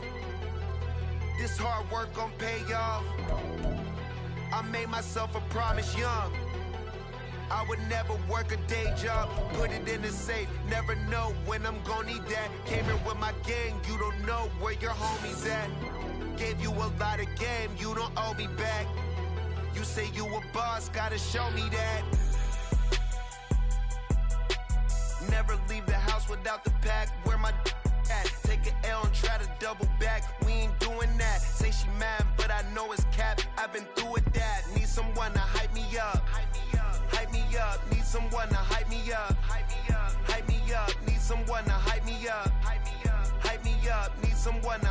This hard work gon' pay off. I made myself a promise young. I would never work a day job, put it in the safe. Never know when I'm gonna need that. Came here with my gang, you don't know where your homies at. Gave you a lot of game, you don't owe me back. You say you a boss, gotta show me that. Never leave the house without the pack. Where my at? Take an L and try to double back. We ain't doing that. Say she mad, but I know it's cap. I've been through with that. Need someone to hype me up. Hype me up. Need someone to hype me up. Hype me up. Need someone to hype me up. Hype me up. Need someone to